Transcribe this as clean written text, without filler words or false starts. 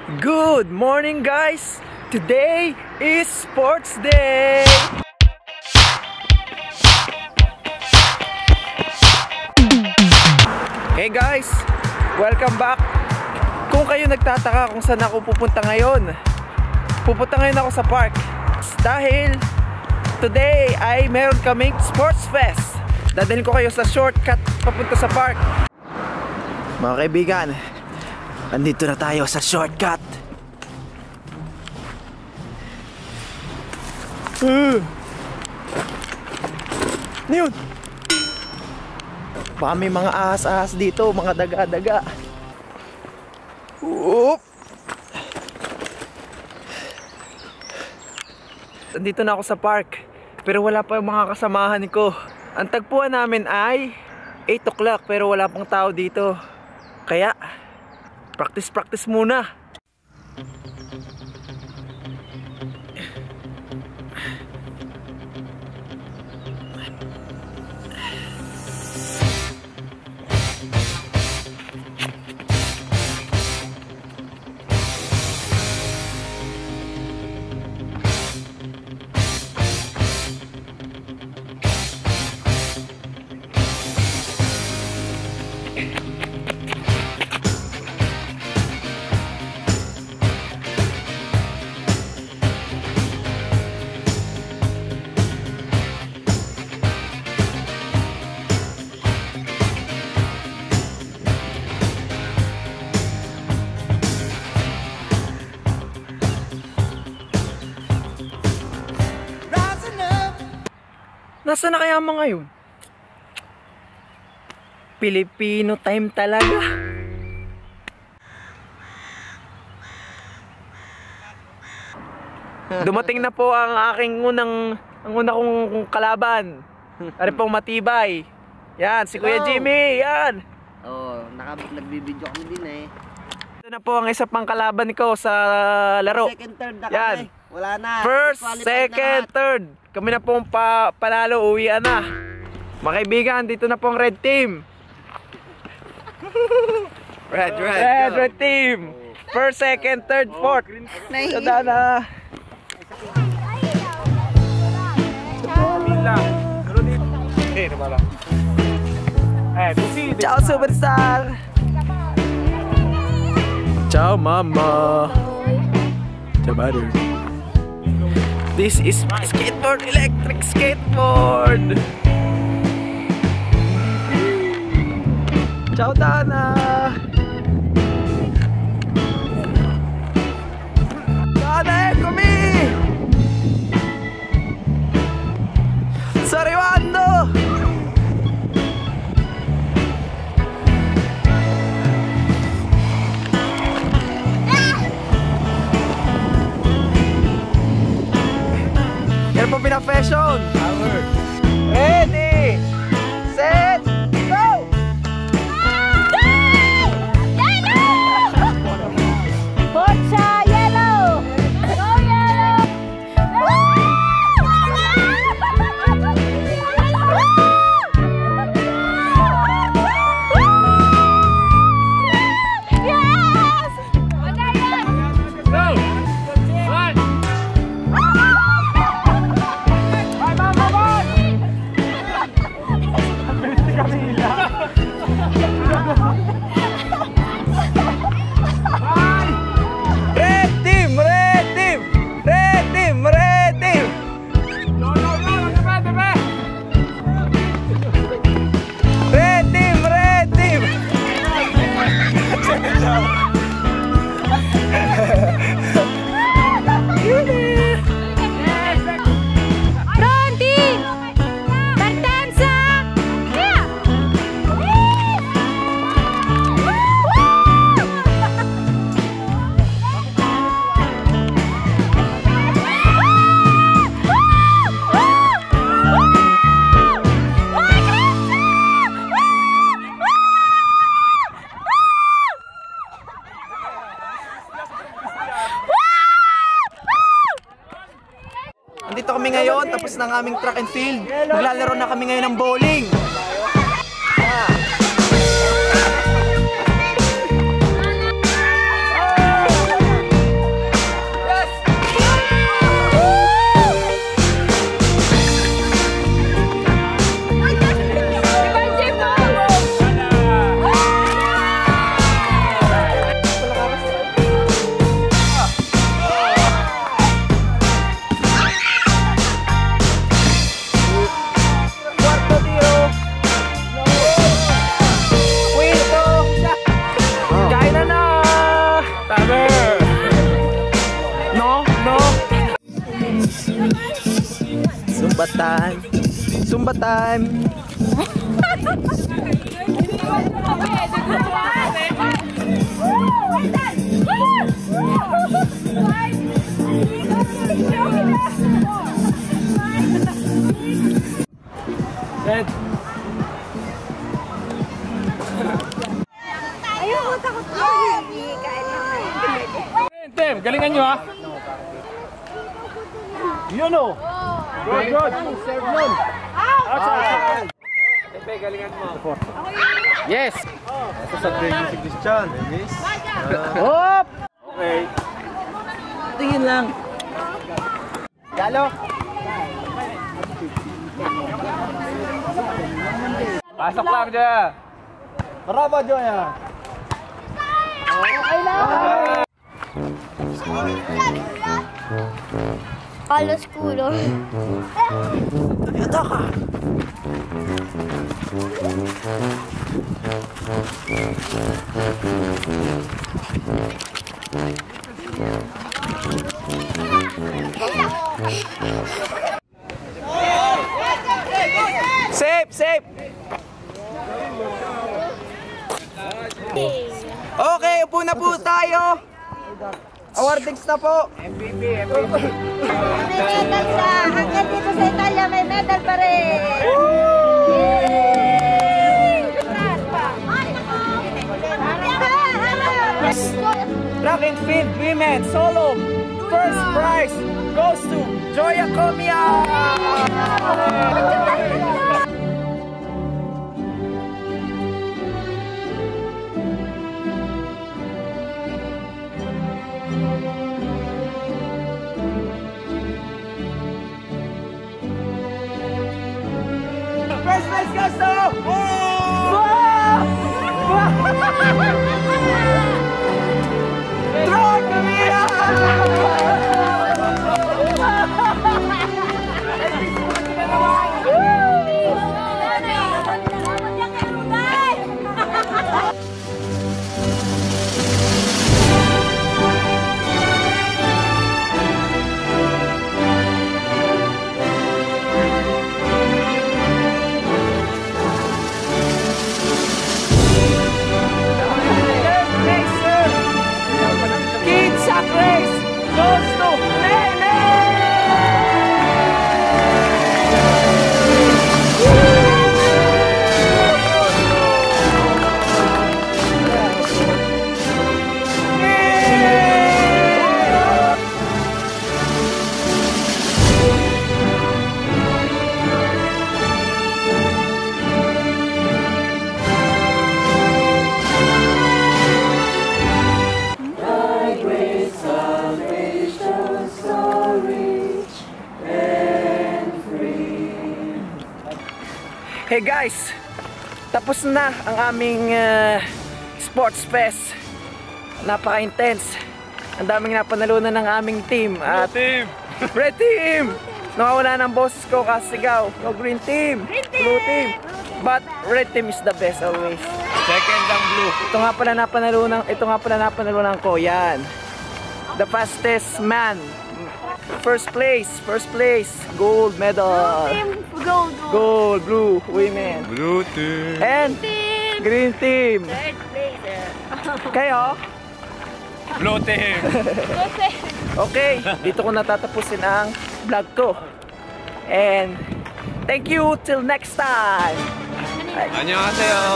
Good morning guys! Today is sports day! Hey guys! Welcome back! Kung kayo nagtataka kung saan ako pupunta ngayon ako sa park dahil today ay meron kaming sports fest. Dadalhin ko kayo sa shortcut papunta sa park. Mga kaibigan, andito na tayo sa shortcut. Ano yun? Baka may mga ahas-ahas dito, mga daga-daga. Andito na ako sa park, pero wala pa yung mga kasamahan ko. Ang tagpuan namin ay 8 o'clock pero wala pang tao dito. Kaya practice muna. Nasaan na kaya mga yun? Filipino time talaga. Dumating na po ang aking unang kong kalaban. Ari pong matibay. Yan, si Kuya Jimmy, yan. Nagbibideo kami din eh. Ito na po ang isa pang kalaban ko sa laro. Second, third na yan. kami. Wala na. First, second, third. Kami na pong panalo, uwian na. Mga kaibigan, dito na pong red team. Red team. First, second, third, fourth. Sada na. Ciao, superstar. Ciao, mama. Ciao, brother. This is my skateboard, electric skateboard. Ciao, Dana. Dana, eccomi. Sto arrivando. Yan po pinaka-fashion. Ready, set, go! Forza yellow! Go yellow! Yes! Go! One! Andito kami ngayon, tapos na ang aming track and field. Maglalaro na kami ngayon ng bowling. Sumbatan. Sumbatan. Red. Ayoko, takot ko. Tim, galingan nyo ha. Yun o. Good, good. Serve nun. Outside. Pepe, galingan mo. Yes. Ito sa training si Christian. Hop! Okay. Tingin lang. Galo. Pasok lang dyan. Maraba, Joya. Okay lang. Alas kulo. Ito ka. Safe, safe. Okay, upo na po tayo. Awardings na po. May medal siya. Hanggang dito sa Italia, may medal pa rin. Track and field women solo first prize goes to Joya Comia. First place goes to Joya Comia. Kids Sack Race goes to Nene! Hey guys, tapos na ang aming sports fest. Napaka-intense. Ang daming napanalunan ng aming team. At Red Team! Nakawala ng boses ko kasigaw. No, Green Team! Blue Team! But Red Team is the best always. Second ang blue. Ito nga pala napanalunan ko. Yan. The fastest man. First place, gold medal. Gold. Gold, blue, women. Blue team. And green team. Third place. Kayo? Blue team. Okay, dito ko natatapusin ang vlog ko. And thank you till next time. Annyeonghaseyo.